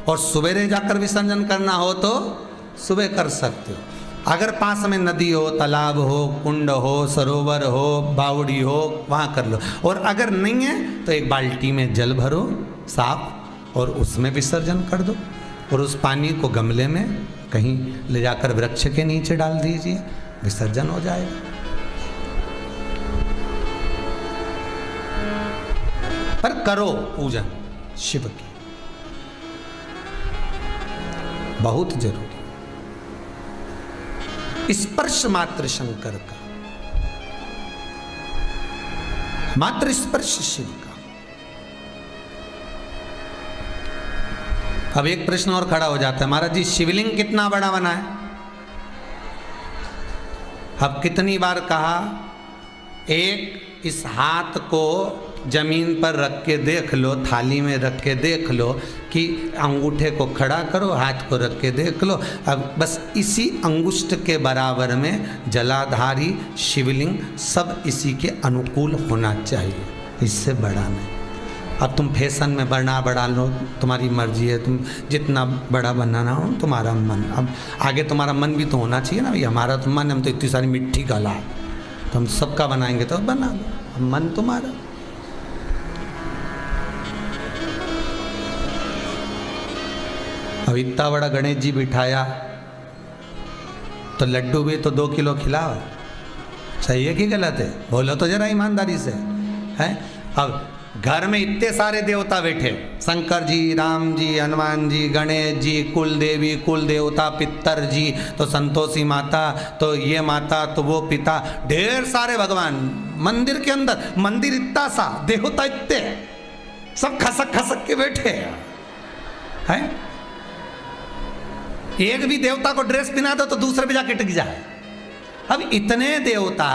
और सवेरे जाकर विसर्जन करना हो तो सुबह कर सकते हो। अगर पास में नदी हो, तालाब हो, कुंड हो, सरोवर हो, बावड़ी हो, वहाँ कर लो। और अगर नहीं है तो एक बाल्टी में जल भरो साफ और उसमें विसर्जन कर दो, और उस पानी को गमले में कहीं ले जाकर वृक्ष के नीचे डाल दीजिए, विसर्जन हो जाएगा। पर करो पूजन शिव की, बहुत जरूरी। स्पर्श मात्र शंकर का, मात्र स्पर्श शिव का। अब एक प्रश्न और खड़ा हो जाता है, महाराज जी शिवलिंग कितना बड़ा बना है? अब कितनी बार कहा, एक इस हाथ को जमीन पर रख के देख लो, थाली में रख के देख लो कि अंगूठे को खड़ा करो, हाथ को रख के देख लो। अब बस इसी अंगुष्ठ के बराबर में जलाधारी शिवलिंग सब इसी के अनुकूल होना चाहिए, इससे बड़ा नहीं। अब तुम फैशन में बढ़ा लो, तुम्हारी मर्जी है, तुम जितना बड़ा बनाना हो तुम्हारा मन। अब आगे तुम्हारा मन भी तो होना चाहिए ना भाई, हमारा तो मन, हम तो इतनी सारी मिट्टी का ला, तो हम सबका बनाएंगे तो बना लो, मन तुम्हारा। अब इतना बड़ा गणेश जी बिठाया तो लड्डू भी तो 2 किलो खिलाओ, सही है कि गलत है? बोलो तो जरा ईमानदारी से है। अब घर में इतने सारे देवता बैठे, शंकर जी, राम जी, हनुमान जी, गणेश जी, कुल देवी, कुल देवता, पितर जी, तो संतोषी माता, तो ये माता, तो वो पिता, ढेर सारे भगवान मंदिर के अंदर। मंदिर इतना सा, देवता इतने, सब खसक खसक के बैठे हैं। एक भी देवता को ड्रेस पहना दो तो दूसरे पे जाके टिक जाए। अब इतने देवता,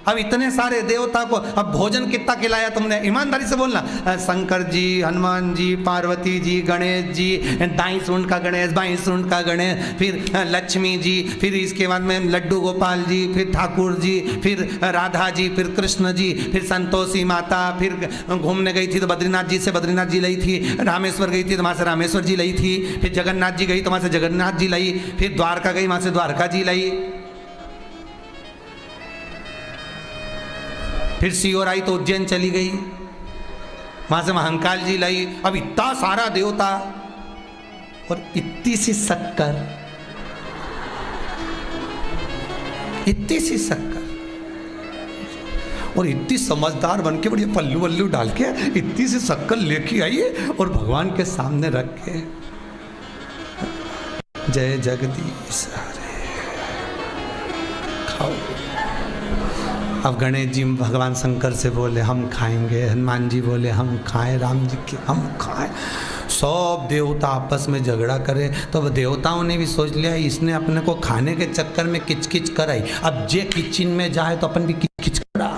अब इतने सारे देवता को अब भोजन कितना खिलाया तुमने? ईमानदारी से बोलना। शंकर जी, हनुमान जी, पार्वती जी, गणेश जी, दाई सूंड का गणेश, बाई सूंड का गणेश, फिर लक्ष्मी जी, फिर इसके बाद में लड्डू गोपाल जी, फिर ठाकुर जी, फिर राधा जी, फिर कृष्ण जी, फिर संतोषी माता, फिर घूमने गई थी तो बद्रीनाथ जी से बद्रीनाथ जी लाई थी, रामेश्वर गई थी तो वहाँ से रामेश्वर जी लाई थी, फिर जगन्नाथ जी गई तो वहाँ से जगन्नाथ जी लाई, फिर द्वारका गई वहाँ से द्वारका जी लाई, फिर सीओर आई तो उज्जैन चली गई, वहां से महाकाल जी लाई। अब इतना सारा देवता और इतनी सी शक्कर, इतनी सी शक्कर, और इतनी समझदार बन के बढ़िया पल्लू वल्लू डाल के इतनी सी शक्कर लेके आई और भगवान के सामने रख के, जय जगदीश हरे, खाओ। अब गणेश जी भगवान शंकर से बोले हम खाएंगे, हनुमान जी बोले हम खाएं, राम जी के हम खाएं। सब देवता आपस में झगड़ा करे तो देवताओं ने भी सोच लिया इसने अपने को खाने के चक्कर में किचकिच कराई, अब जे किचन में जाए तो अपन भी किचकिच करा।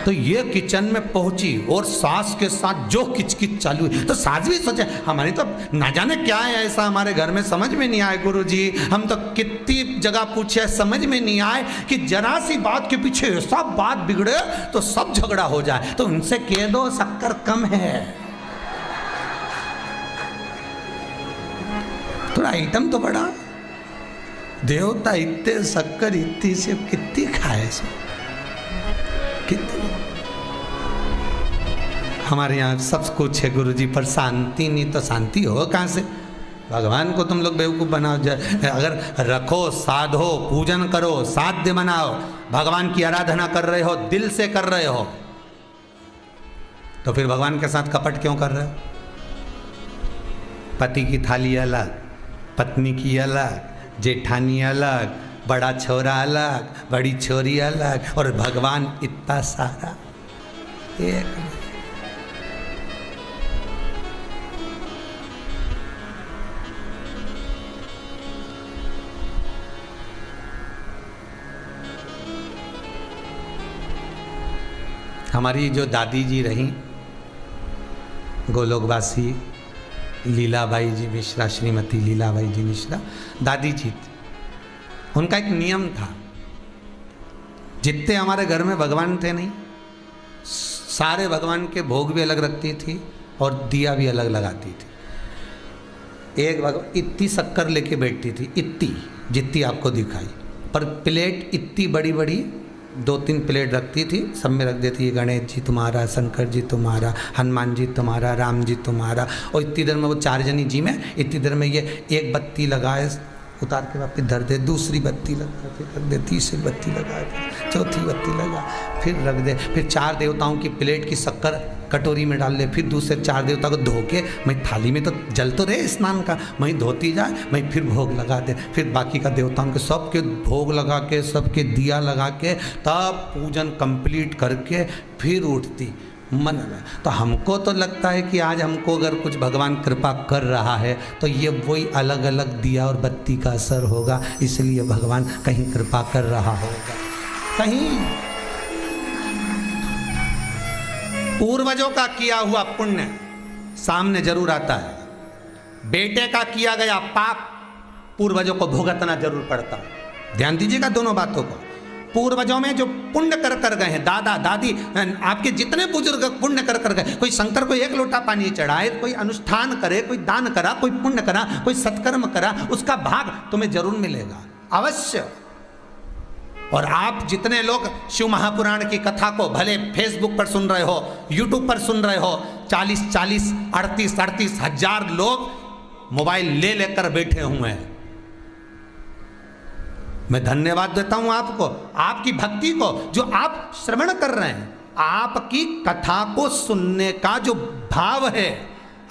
तो ये किचन में पहुंची और सास के साथ जो किचकिच चालू हुई तो सास भी सोचे हमारी तो ना जाने क्या है ऐसा हमारे घर में, समझ में नहीं आए गुरुजी, हम तो कितनी जगह पूछे समझ में नहीं आए कि जरा सी बात के पीछे ऐसा बात बिगड़े तो सब झगड़ा हो जाए। तो उनसे कह दो शक्कर कम है, थोड़ा आइटम तो बड़ा। देवता इतने शक्कर इतनी से कितनी खाए से कितनी। हमारे यहाँ सब कुछ है गुरुजी, पर शांति नहीं तो शांति हो कहाँ से? भगवान को तुम लोग बेवकूफ़ बनाओ। अगर रखो, साधो, पूजन करो, साध्य बनाओ, भगवान की आराधना कर रहे हो, दिल से कर रहे हो, तो फिर भगवान के साथ कपट क्यों कर रहे हो? पति की थाली अलग, पत्नी की अलग, जेठानी अलग, बड़ा छोरा अलग, बड़ी छोरी अलग, और भगवान इतना सारा एक। हमारी जो दादी जी रहीं गोलोकवासी लीलाबाई जी मिश्रा, श्रीमती लीलाबाई जी मिश्रा दादी जी थी। उनका एक नियम था, जितने हमारे घर में भगवान थे नहीं, सारे भगवान के भोग भी अलग रखती थी और दिया भी अलग लगाती थी। इतनी शक्कर लेके बैठती थी, इतनी जितनी आपको दिखाई, पर प्लेट इतनी बड़ी बड़ी 2-3 प्लेट रखती थी, सब में रख देती है गणेश जी तुम्हारा, शंकर जी तुम्हारा, हनुमान जी तुम्हारा, राम जी तुम्हारा। और इतनी देर में वो 4 जनी जी में, इतनी देर में ये एक बत्ती लगाए, उतार के वापस धर दे, दूसरी बत्ती लगा, फिर रख दे, तीसरी बत्ती लगा, चौथी बत्ती लगा, फिर रख दे, फिर 4 देवताओं की प्लेट की शक्कर कटोरी में डाल ले, फिर दूसरे 4 देवता को धो के मैं थाली में तो जल तो रहे स्नान का, वहीं धोती जाए, मैं फिर भोग लगा दे, फिर बाकी का देवताओं के सबके भोग लगा के, सबके दिया लगा के, तब पूजन कंप्लीट करके फिर उठती मन में। तो हमको तो लगता है कि आज हमको अगर कुछ भगवान कृपा कर रहा है तो ये वही अलग अलग दिया और बत्ती का असर होगा, इसलिए भगवान कहीं कृपा कर रहा होगा, कहीं पूर्वजों का किया हुआ पुण्य सामने जरूर आता है। बेटे का किया गया पाप पूर्वजों को भुगतना जरूर पड़ता है। ध्यान दीजिएगा दोनों बातों को। पूर्वजों में जो पुण्य कर गए हैं, दादा दादी आपके जितने बुजुर्ग पुण्य कर गए, कोई शंकर को 1 लोटा पानी चढ़ाए, कोई अनुष्ठान करे, कोई दान करा, कोई पुण्य करा, कोई सत्कर्म करा, उसका भाग तुम्हें जरूर मिलेगा अवश्य। और आप जितने लोग शिव महापुराण की कथा को भले फेसबुक पर सुन रहे हो, यूट्यूब पर सुन रहे हो, 40 38 हजार लोग मोबाइल ले लेकर बैठे हुए हैं। मैं धन्यवाद देता हूं आपको, आपकी भक्ति को, जो आप श्रवण कर रहे हैं। आपकी कथा को सुनने का जो भाव है,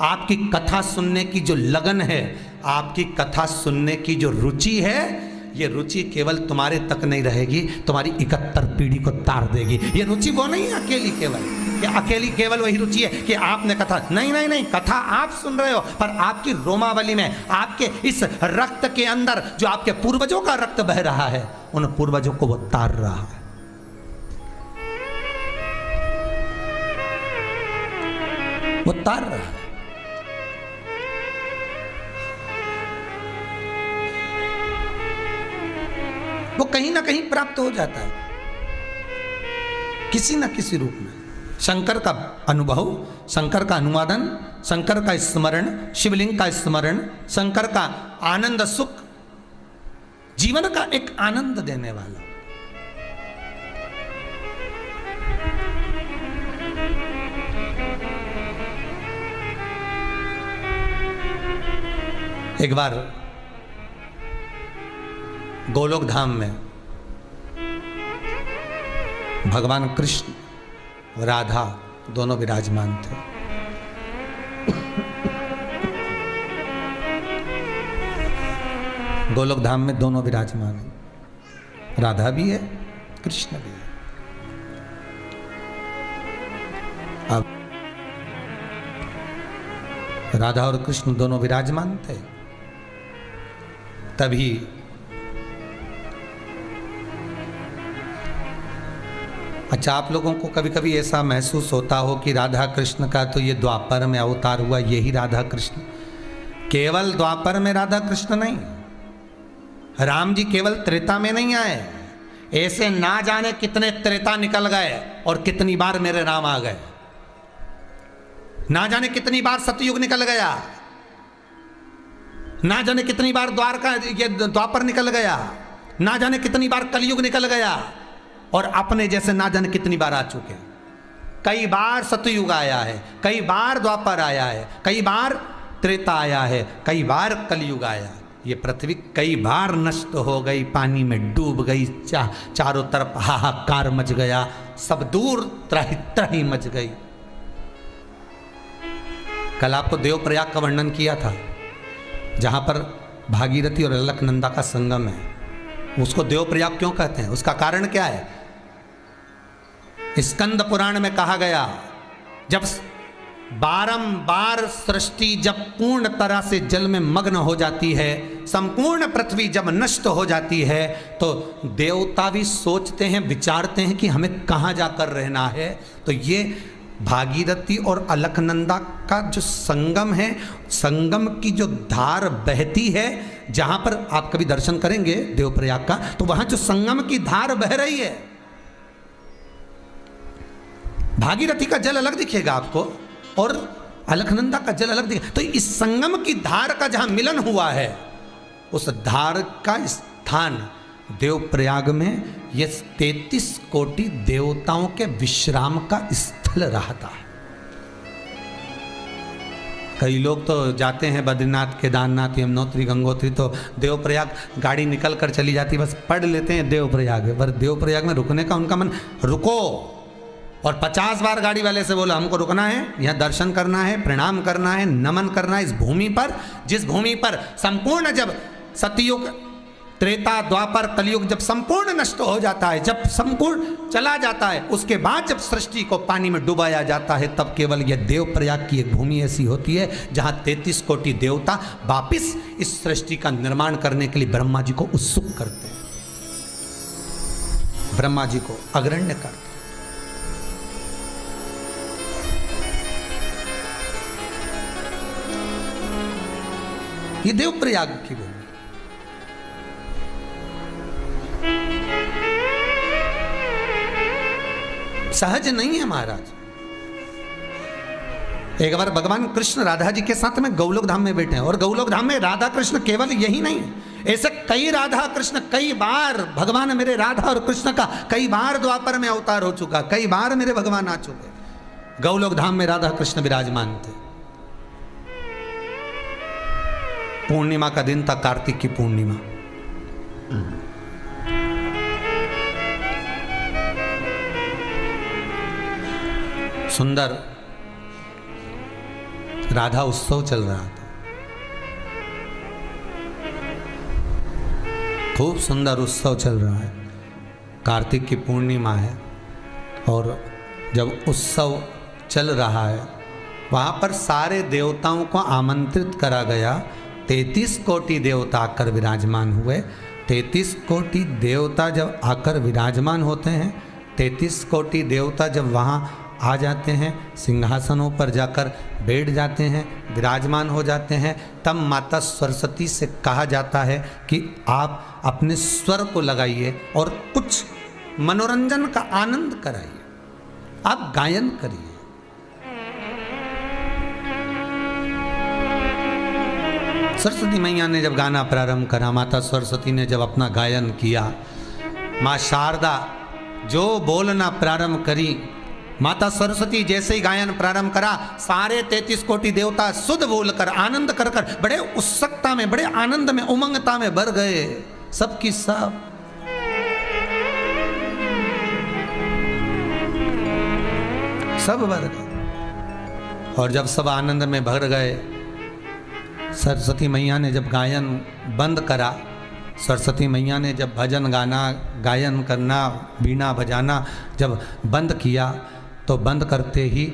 आपकी कथा सुनने की जो लगन है, आपकी कथा सुनने की जो रुचि है, ये रुचि केवल तुम्हारे तक नहीं रहेगी, तुम्हारी 71 पीढ़ी को तार देगी। ये रुचि वो नहीं है अकेली केवल, कि अकेली केवल वही रुचि है कि आपने कथा, नहीं, कथा आप सुन रहे हो, पर आपकी रोमावली में, आपके इस रक्त के अंदर जो आपके पूर्वजों का रक्त बह रहा है, उन पूर्वजों को वो तार रहा है। वो तार रहा है। वो कहीं ना कहीं प्राप्त हो जाता है, किसी ना किसी रूप में। शंकर का अनुभव, शंकर का अनुवादन, शंकर का स्मरण, शिवलिंग का स्मरण, शंकर का आनंद सुख, जीवन का एक आनंद देने वाला। एक बार गोलोक धाम में भगवान कृष्ण, राधा दोनों विराजमान थे। गोलोक धाम में दोनों विराजमान हैं, राधा भी है, कृष्ण भी है। अब राधा और कृष्ण दोनों विराजमान थे, तभी अच्छा, आप लोगों को कभी कभी ऐसा महसूस होता हो कि राधा कृष्ण का तो ये द्वापर में अवतार हुआ, यही राधा कृष्ण। केवल द्वापर में राधा कृष्ण नहीं, राम जी केवल त्रेता में नहीं आए, ऐसे ना जाने कितने त्रेता निकल गए और कितनी बार मेरे राम आ गए। ना जाने कितनी बार सतयुग निकल गया, ना जाने कितनी बार द्वापर निकल गया, ना जाने कितनी बार कलयुग निकल गया, और अपने जैसे ना जाने कितनी बार आ चुके। कई बार सतयुग आया है, कई बार द्वापर आया है, कई बार त्रेता आया है, कई बार कलयुग आया। ये पृथ्वी कई बार नष्ट हो गई, पानी में डूब गई, चारों तरफ हाहाकार मच गया, सब दूर त्राही त्राही मच गई। कल आपको देवप्रयाग का वर्णन किया था, जहां पर भागीरथी और अलकनंदा का संगम है। उसको देवप्रयाग क्यों कहते हैं, उसका कारण क्या है? स्कंद पुराण में कहा गया, जब बारंबार सृष्टि जब पूर्ण तरह से जल में मग्न हो जाती है, संपूर्ण पृथ्वी जब नष्ट हो जाती है, तो देवता भी सोचते हैं, विचारते हैं कि हमें कहाँ जाकर रहना है। तो ये भागीरथी और अलकनंदा का जो संगम है, संगम की जो धार बहती है, जहां पर आप कभी दर्शन करेंगे देवप्रयाग का, तो वहां जो संगम की धार बह रही है, भागीरथी का जल अलग दिखेगा आपको और अलकनंदा का जल अलग दिखा। तो इस संगम की धार का जहां मिलन हुआ है, उस धार का स्थान देवप्रयाग में ये 33 कोटि देवताओं के विश्राम का स्थल रहा था। कई लोग तो जाते हैं बद्रीनाथ, केदारनाथ, यमुनोत्री, गंगोत्री, तो देवप्रयाग गाड़ी निकल कर चली जाती, बस पढ़ लेते हैं देवप्रयाग में। पर देवप्रयाग में रुकने का उनका मन, रुको और 50 बार गाड़ी वाले से बोला हमको रुकना है, यहाँ दर्शन करना है, प्रणाम करना है, नमन करना है इस भूमि पर, जिस भूमि पर संपूर्ण जब सतयुग, त्रेता, द्वापर, कलयुग जब संपूर्ण नष्ट हो जाता है, जब संपूर्ण चला जाता है, उसके बाद जब सृष्टि को पानी में डुबाया जाता है, तब केवल यह देवप्रयाग की एक भूमि ऐसी होती है जहां 33 कोटि देवता वापिस इस सृष्टि का निर्माण करने के लिए ब्रह्मा जी को उत्सुक करते हैं, ब्रह्मा जी को अग्रण्य करते हैं। ये देवप्रयाग की भूमि सहज नहीं है महाराज। एक बार भगवान कृष्ण राधा जी के साथ में गौलोक धाम में बैठे हैं, और गौलोक धाम में राधा कृष्ण केवल यही नहीं है, ऐसे कई राधा कृष्ण, कई बार भगवान मेरे राधा और कृष्ण का कई बार द्वापर में अवतार हो चुका, कई बार मेरे भगवान आ चुके। गौलोक धाम में राधा कृष्ण विराजमान थे। पूर्णिमा का दिन था, कार्तिक की पूर्णिमा। सुंदर राधा उत्सव चल रहा था, खूब सुंदर उत्सव चल रहा है। कार्तिक की पूर्णिमा है और जब उत्सव चल रहा है वहाँ पर सारे देवताओं को आमंत्रित करा गया। 33 कोटि देवता आकर विराजमान हुए। 33 कोटि देवता जब आकर विराजमान होते हैं, 33 कोटि देवता जब वहाँ आ जाते हैं, सिंहासनों पर जाकर बैठ जाते हैं, विराजमान हो जाते हैं, तब माता सरस्वती से कहा जाता है कि आप अपने स्वर को लगाइए और कुछ मनोरंजन का आनंद कराइए, आप गायन करिए। सरस्वती मैया ने जब गाना प्रारंभ करा, माता सरस्वती ने जब अपना गायन किया, माँ शारदा जो बोलना प्रारंभ करी, माता सरस्वती जैसे ही गायन प्रारंभ करा, सारे 33 कोटि देवता शुद्ध बोलकर, आनंद कर कर बड़े उत्सुकता में, बड़े आनंद में, उमंगता में भर गए, सबकी सब। सब भर गए। और जब सब आनंद में भर गए, सरस्वती मैया ने जब गायन बंद करा, सरस्वती मैया ने जब भजन गाना, गायन करना, वीणा बजाना जब बंद किया, तो बंद करते ही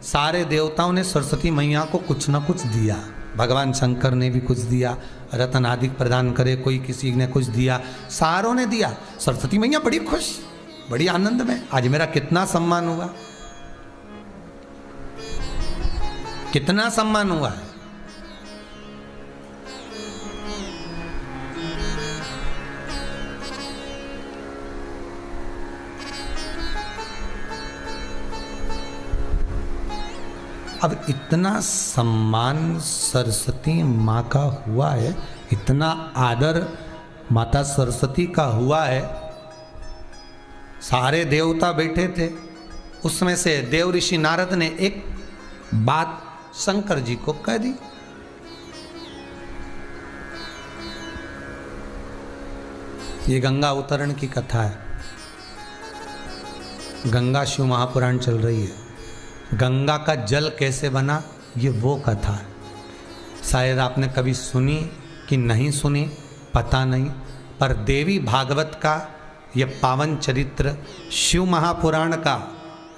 सारे देवताओं ने सरस्वती मैया को कुछ न कुछ दिया। भगवान शंकर ने भी कुछ दिया, रतन आदि प्रदान करे, कोई किसी ने कुछ दिया, सारों ने दिया। सरस्वती मैया बड़ी खुश, बड़ी आनंद में, आज मेरा कितना सम्मान हुआ, कितना सम्मान हुआ है। अब इतना सम्मान सरस्वती माँ का हुआ है, इतना आदर माता सरस्वती का हुआ है, सारे देवता बैठे थे। उसमें से देव ऋषि नारद ने एक बात शंकर जी को कह दी। ये गंगा उतरण की कथा है। गंगा शिव महापुराण चल रही है। गंगा का जल कैसे बना, ये वो कथा है। शायद आपने कभी सुनी कि नहीं सुनी, पता नहीं, पर देवी भागवत का ये पावन चरित्र, शिव महापुराण का,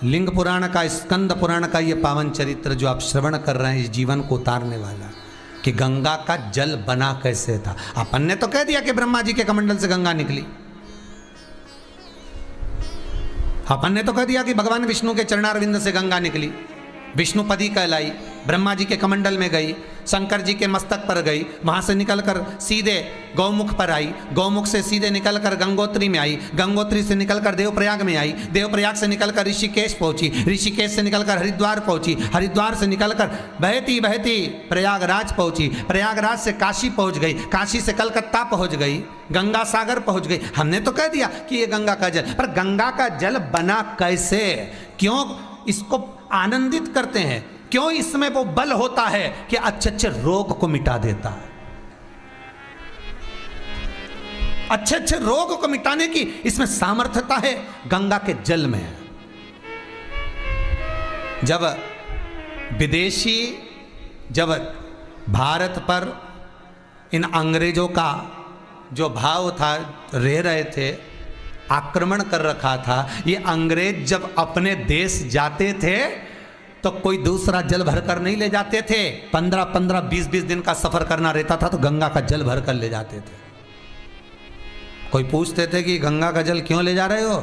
लिंग पुराण का, स्कंद पुराण का ये पावन चरित्र जो आप श्रवण कर रहे हैं, इस जीवन को उतारने वाला, कि गंगा का जल बना कैसे था। अपन ने तो कह दिया कि ब्रह्मा जी के कमंडल से गंगा निकली, अपन ने तो कह दिया कि भगवान विष्णु के चरणारविंद से गंगा निकली, विष्णुपदी कहलाई, ब्रह्मा जी के कमंडल में गई, शंकर जी के मस्तक पर गई, वहाँ से निकलकर सीधे गौमुख पर आई, गौमुख से सीधे निकलकर गंगोत्री में आई, गंगोत्री से निकलकर देवप्रयाग में आई, देवप्रयाग से निकलकर ऋषिकेश पहुँची, ऋषिकेश से निकलकर हरिद्वार पहुँची, हरिद्वार से निकलकर बहती बहती प्रयागराज पहुँची, प्रयागराज से काशी पहुँच गई, काशी से कलकत्ता पहुँच गई, गंगा सागर पहुँच गई। हमने तो कह दिया कि ये गंगा का जल, पर गंगा का जल बना कैसे, क्यों इसको आनंदित करते हैं, क्यों इसमें वो बल होता है कि अच्छे अच्छे रोग को मिटा देता है, अच्छे अच्छे रोग को मिटाने की इसमें सामर्थ्यता है गंगा के जल में। जब विदेशी जब भारत पर इन अंग्रेजों का जो भाव था, रह रहे थे, आक्रमण कर रखा था, ये अंग्रेज जब अपने देश जाते थे तो कोई दूसरा जल भरकर नहीं ले जाते थे। 15-15, 20-20 दिन का सफर करना रहता था तो गंगा का जल भरकर ले जाते थे। कोई पूछते थे कि गंगा का जल क्यों ले जा रहे हो,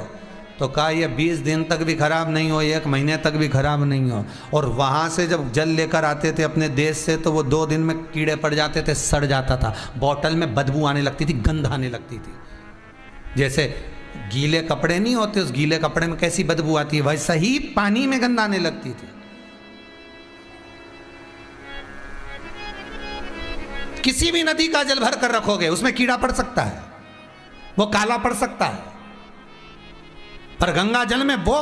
तो कहा ये 20 दिन तक भी खराब नहीं हो, 1 महीने तक भी खराब नहीं हो। और वहाँ से जब जल लेकर आते थे अपने देश से तो वो 2 दिन में कीड़े पड़ जाते थे, सड़ जाता था, बॉटल में बदबू आने लगती थी, गंध आने लगती थी। जैसे गीले कपड़े नहीं होते, उस गीले कपड़े में कैसी बदबू आती है, वैसा ही पानी में गंध आने लगती थी। किसी भी नदी का जल भर कर रखोगे उसमें कीड़ा पड़ सकता है, वो काला पड़ सकता है, पर गंगा जल में वो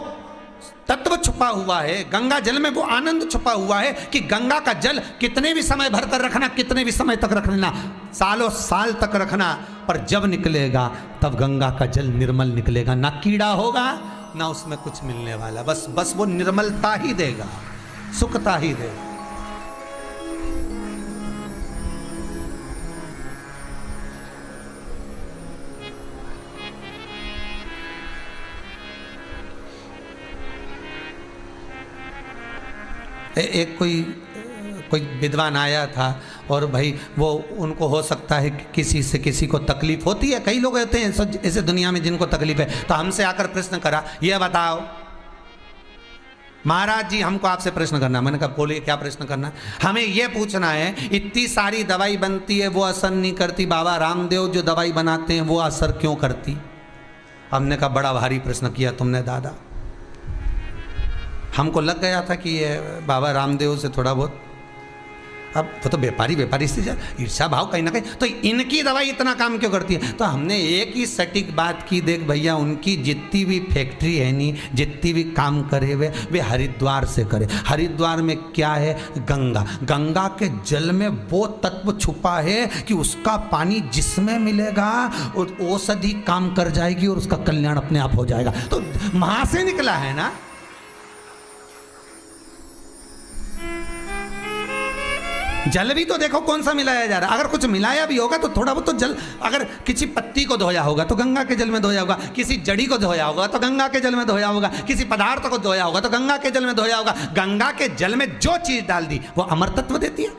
तत्व छुपा हुआ है, गंगा जल में वो आनंद छुपा हुआ है कि गंगा का जल कितने भी समय भर कर रखना, कितने भी समय तक रखना, सालों साल तक रखना, पर जब निकलेगा तब गंगा का जल निर्मल निकलेगा, ना कीड़ा होगा ना उसमें कुछ मिलने वाला, बस वो निर्मलता ही देगा, सुखता ही देगा। एक कोई विद्वान आया था और भाई वो उनको हो सकता है कि किसी से किसी को तकलीफ होती है, कई लोग होते हैं ऐसे दुनिया में जिनको तकलीफ है, तो हमसे आकर प्रश्न करा, ये बताओ महाराज जी हमको आपसे प्रश्न करना। मैंने कहा बोलिए क्या प्रश्न करना। हमें ये पूछना है इतनी सारी दवाई बनती है वो असर नहीं करती, बाबा रामदेव जो दवाई बनाते हैं वो असर क्यों करती। हमने कहा बड़ा भारी प्रश्न किया तुमने दादा। हमको लग गया था कि ये बाबा रामदेव से थोड़ा बहुत, अब वो तो व्यापारी से ईर्ष्या भाव कहीं ना कहीं, तो इनकी दवाई इतना काम क्यों करती है। तो हमने एक ही सटीक बात की, देख भैया उनकी जितनी भी फैक्ट्री है नहीं, जितनी भी काम करे हुए वे हरिद्वार से करे। हरिद्वार में क्या है, गंगा के जल में वो तत्व छुपा है कि उसका पानी जिसमें मिलेगा और औषधि काम कर जाएगी और उसका कल्याण अपने आप हो जाएगा। तो वहां से निकला है ना। जल भी तो देखो कौन सा मिलाया जा रहा है, अगर कुछ मिलाया भी होगा तो थोड़ा बहुत तो जल, अगर किसी पत्ती को धोया होगा तो गंगा के जल में धोया होगा, किसी जड़ी को धोया होगा तो गंगा के जल में धोया होगा, किसी पदार्थ को धोया होगा तो गंगा के जल में धोया होगा। गंगा के जल में जो चीज डाल दी वो अमर तत्व देती है,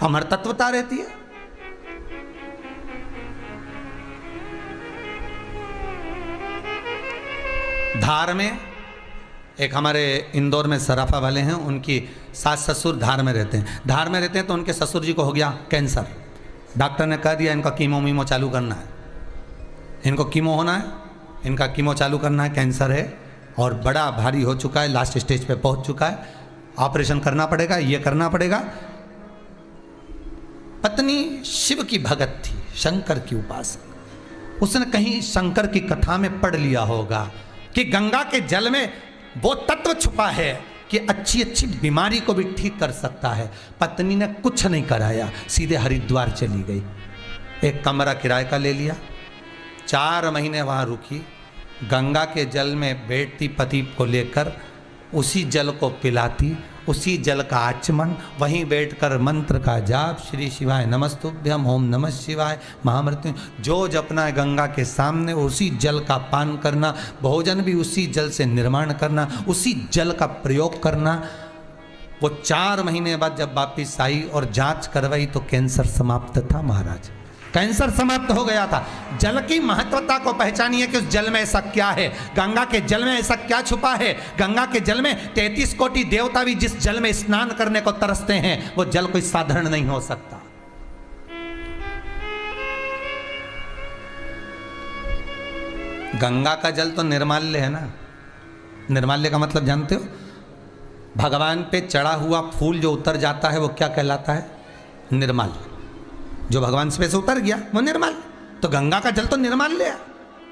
अमर तत्वता रहती है। धार में एक हमारे इंदौर में सराफा वाले हैं, उनकी सास ससुर धार में रहते हैं। धार में रहते हैं तो उनके ससुर जी को हो गया कैंसर। डॉक्टर ने कह दिया इनका कीमो मीमो चालू करना है, इनको कीमो होना है, इनका कीमो चालू करना है, कैंसर है और बड़ा भारी हो चुका है, लास्ट स्टेज पे पहुंच चुका है, ऑपरेशन करना पड़ेगा, ये करना पड़ेगा। पत्नी शिव की भगत थी, शंकर की उपासक। उसने कहीं शंकर की कथा में पढ़ लिया होगा कि गंगा के जल में वो तत्व छुपा है कि अच्छी अच्छी बीमारी को भी ठीक कर सकता है। पत्नी ने कुछ नहीं कराया, सीधे हरिद्वार चली गई, एक कमरा किराए का ले लिया, 4 महीने वहाँ रुकी, गंगा के जल में बैठती पति को लेकर, उसी जल को पिलाती, उसी जल का आचमन, वहीं बैठकर मंत्र का जाप, श्री शिवाय नमस्तुभ्यम, ओम नमः शिवाय, महामृत्यु जो जपना है गंगा के सामने, उसी जल का पान करना, भोजन भी उसी जल से निर्माण करना, उसी जल का प्रयोग करना। वो 4 महीने बाद जब वापिस आई और जांच करवाई तो कैंसर समाप्त था महाराज। कैंसर समाप्त हो गया था। जल की महत्वता को पहचानिए कि उस जल में ऐसा क्या है, गंगा के जल में ऐसा क्या छुपा है। गंगा के जल में 33 कोटि देवता भी जिस जल में स्नान करने को तरसते हैं, वो जल कोई साधारण नहीं हो सकता। गंगा का जल तो निर्माल्य है ना। निर्माल्य का मतलब जानते हो? भगवान पे चढ़ा हुआ फूल जो उतर जाता है वो क्या कहलाता है? निर्माल्य। जो भगवान से उतर गया वो निर्माल्य। तो गंगा का जल तो निर्माल्य है,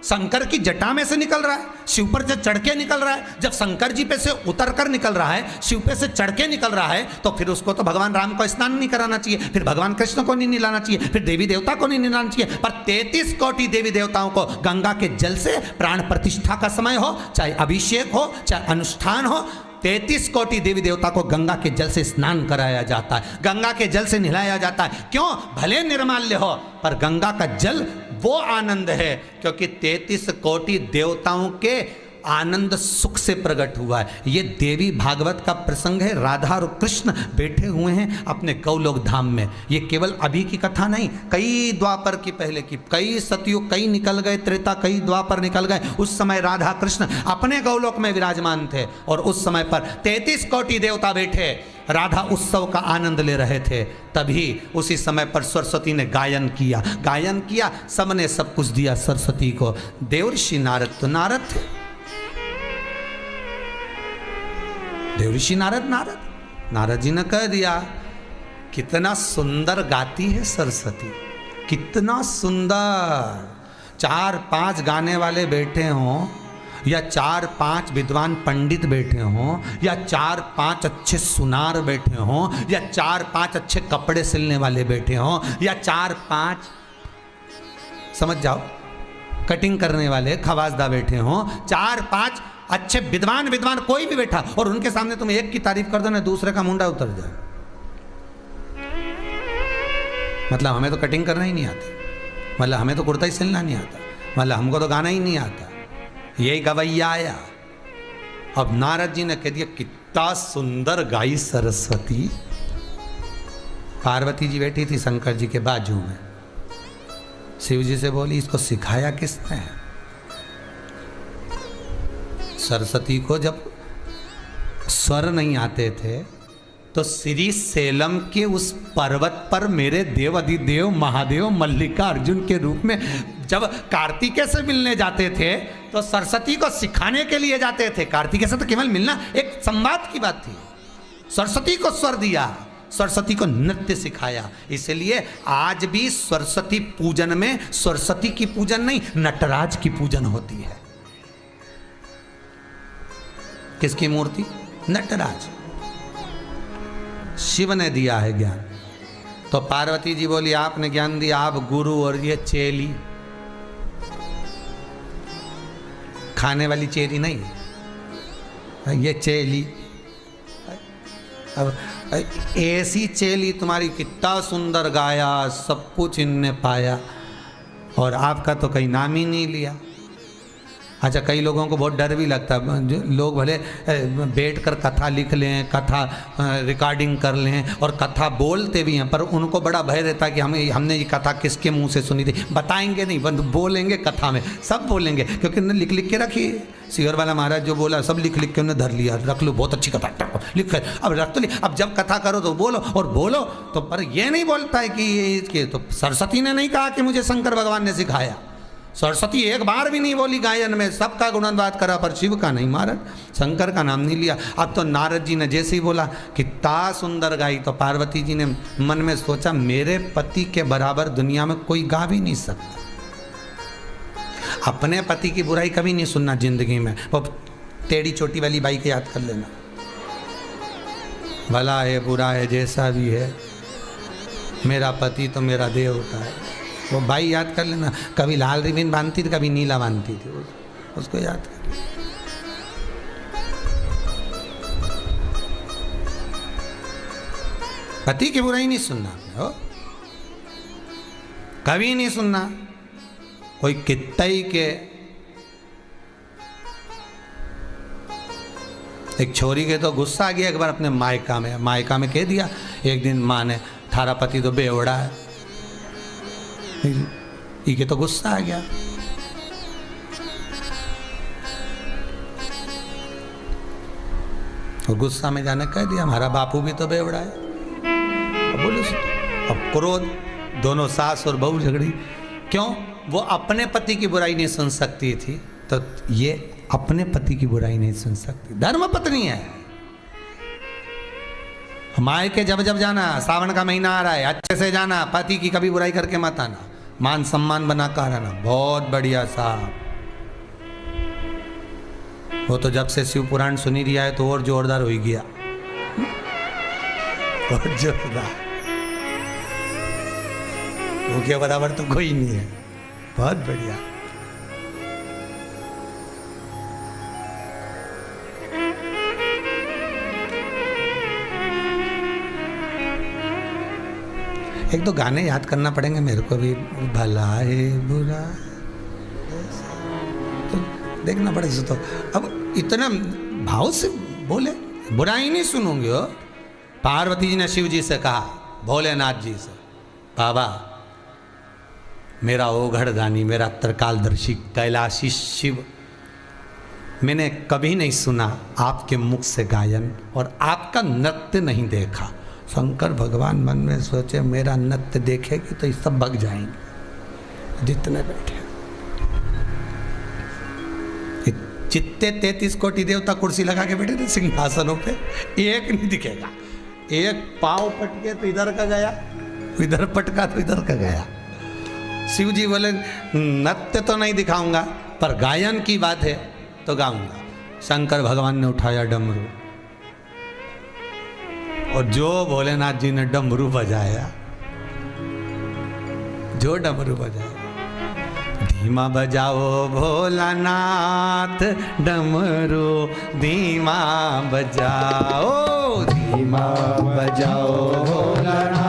शंकर की जटा में से निकल रहा है, शिव पर से चढ़ के निकल रहा है। जब शंकर जी पे से उतर कर निकल रहा है, शिव पे से चढ़ के निकल रहा है, तो फिर उसको तो भगवान राम को स्नान नहीं कराना चाहिए, फिर भगवान कृष्ण को नहीं नहलाना चाहिए, फिर देवी देवता को नहीं नहलाना चाहिए। पर 33 कोटि देवी देवताओं को गंगा के जल से प्राण प्रतिष्ठा का समय हो, चाहे अभिषेक हो, चाहे अनुष्ठान हो, 33 कोटि देवी देवता को गंगा के जल से स्नान कराया जाता है, गंगा के जल से नहलाया जाता है। क्यों? भले निर्माल्य हो, पर गंगा का जल वो आनंद है क्योंकि 33 कोटि देवताओं के आनंद सुख से प्रकट हुआ है। ये देवी भागवत का प्रसंग है। राधा और कृष्ण बैठे हुए हैं अपने गौलोक धाम में। ये केवल अभी की कथा नहीं, कई द्वापर की पहले की, कई सतयुग, कई निकल गए त्रेता, कई द्वापर निकल गए। उस समय राधा कृष्ण अपने गौलोक में विराजमान थे और उस समय पर 33 कोटि देवता बैठे राधा उत्सव का आनंद ले रहे थे। तभी उसी समय पर सरस्वती ने गायन किया। गायन किया, सबने सब कुछ दिया सरस्वती को। देवर्षि नारद तो नारद थे, देवर्षि नारद जी ने कह दिया, कितना सुंदर गाती है सरस्वती, कितना सुंदर। 4-5 गाने वाले बैठे हों, या 4-5 विद्वान पंडित बैठे हों, या 4-5 अच्छे सुनार बैठे हों, या 4-5 अच्छे कपड़े सिलने वाले बैठे हों, या 4-5 समझ जाओ कटिंग करने वाले खवासदा बैठे हों, 4-5 अच्छे विद्वान कोई भी बैठा और उनके सामने तुम एक की तारीफ कर दो ना, दूसरे का मुंडा उतर जाए। मतलब हमें तो कटिंग करना ही नहीं आती, मतलब हमें तो कुर्ता ही सिलना नहीं आता, मतलब हमको तो गाना ही नहीं आता, यही गवैया आया। अब नारद जी ने कह दिया, कितना सुंदर गाई सरस्वती। पार्वती जी बैठी थी शंकर जी के बाजू में। शिव जी से बोली, इसको सिखाया किसने है? सरस्वती को जब स्वर नहीं आते थे तो श्री सेलम के उस पर्वत पर मेरे देव अधिदेव महादेव मल्लिका अर्जुन के रूप में जब कार्तिकेय से मिलने जाते थे तो सरस्वती को सिखाने के लिए जाते थे। कार्तिकेय से तो केवल मिलना एक संवाद की बात थी। सरस्वती को स्वर दिया, सरस्वती को नृत्य सिखाया। इसलिए आज भी सरस्वती पूजन में सरस्वती की पूजन नहीं, नटराज की पूजन होती है। किसकी मूर्ति? नटराज। शिव ने दिया है ज्ञान। तो पार्वती जी बोली, आपने ज्ञान दिया, आप गुरु और ये चेली। खाने वाली चेली नहीं, ये चेली। अब ऐसी चेली तुम्हारी, कितना सुंदर गाया, सब कुछ इनने पाया और आपका तो कहीं नाम ही नहीं लिया। अच्छा, कई लोगों को बहुत डर भी लगता है, जो लोग भले बैठ कर कथा लिख लें, कथा रिकॉर्डिंग कर लें और कथा बोलते भी हैं, पर उनको बड़ा भय रहता है कि हमने ये कथा किसके मुंह से सुनी थी। बताएंगे नहीं, बोलेंगे कथा में, सब बोलेंगे, क्योंकि उन्होंने लिख लिख के रखी। सियर वाला महाराज जो बोला सब लिख लिख के उन्होंने धर लिया, रख लो, बहुत अच्छी कथा लिख, अब रख तो अब जब कथा करो तो बोलो, और बोलो तो, पर ये नहीं बोलता है कि ये तो सरस्वती ने नहीं कहा कि मुझे शंकर भगवान ने सिखाया। सरस्वती एक बार भी नहीं बोली गायन में, सबका गुणगान करा, पर शिव का नहीं, महाराज शंकर का नाम नहीं लिया। अब तो नारद जी ने जैसे ही बोला कितना सुंदर गाई, तो पार्वती जी ने मन में सोचा, मेरे पति के बराबर दुनिया में कोई गा भी नहीं सकता। अपने पति की बुराई कभी नहीं सुनना जिंदगी में। वो टेढ़ी चोटी वाली बाई को याद कर लेना, भला है बुरा है जैसा भी है, मेरा पति तो मेरा देवता है। वो भाई याद कर लेना, कभी लाल रिबन बांधती थी, कभी नीला बांधती थी, उसको याद कर। पति की बुराई नहीं सुनना हो, कभी नहीं सुनना। कोई कितई के एक छोरी के तो गुस्सा आ गया एक बार अपने मायका में कह दिया एक दिन माँ ने, थारा पति तो बेवड़ा है। ये तो गुस्सा आ गया। और गुस्सा में जाने कह दिया हमारा बापू भी तो बेवड़ा है। अब बोले अब क्रोध, दोनों सास और बहू झगड़ी। क्यों? वो अपने पति की बुराई नहीं सुन सकती थी, तो ये अपने पति की बुराई नहीं सुन सकती। धर्म पत्नी है। मायके जब जब जाना, सावन का महीना आ रहा है, अच्छे से जाना, पति की कभी बुराई करके मत आना, मान सम्मान बना कर आना। बहुत बढ़िया साहब। वो तो जब से शिव पुराण सुनी रिया है तो और जोरदार हो ही गया, और जोरदार। वो के बराबर तो कोई नहीं है। बहुत बढ़िया। एक दो गाने याद करना पड़ेंगे मेरे को भी। भला है बुरा तो देखना पड़ेगा। तो अब इतना भाव से बोले, बुराई नहीं सुनूंगी हो। पार्वती जी ने शिव जी से कहा, भोलेनाथ जी से, बाबा मेरा ओघड़दानी, मेरा त्रिकालदर्शी कैलाशी शिव, मैंने कभी नहीं सुना आपके मुख से गायन और आपका नृत्य नहीं देखा। शंकर भगवान मन में सोचे मेरा नृत्य देखेगी तो ये सब भग जाएंगे जितने बैठे। जितने 33 कोटि देवता कुर्सी लगा के बैठे थे सिंहासनों पे, एक नहीं दिखेगा। एक पांव पटके तो इधर का गया, इधर पटका तो इधर का गया। शिव जी बोले नृत्य तो नहीं दिखाऊंगा, पर गायन की बात है तो गाऊंगा। शंकर भगवान ने उठाया डमरू, और जो भोलेनाथ जी ने डमरू बजाया, जो डमरू बजाया, धीमा बजाओ भोलानाथ डमरू, धीमा बजाओ, धीमा बजाओ भोलानाथ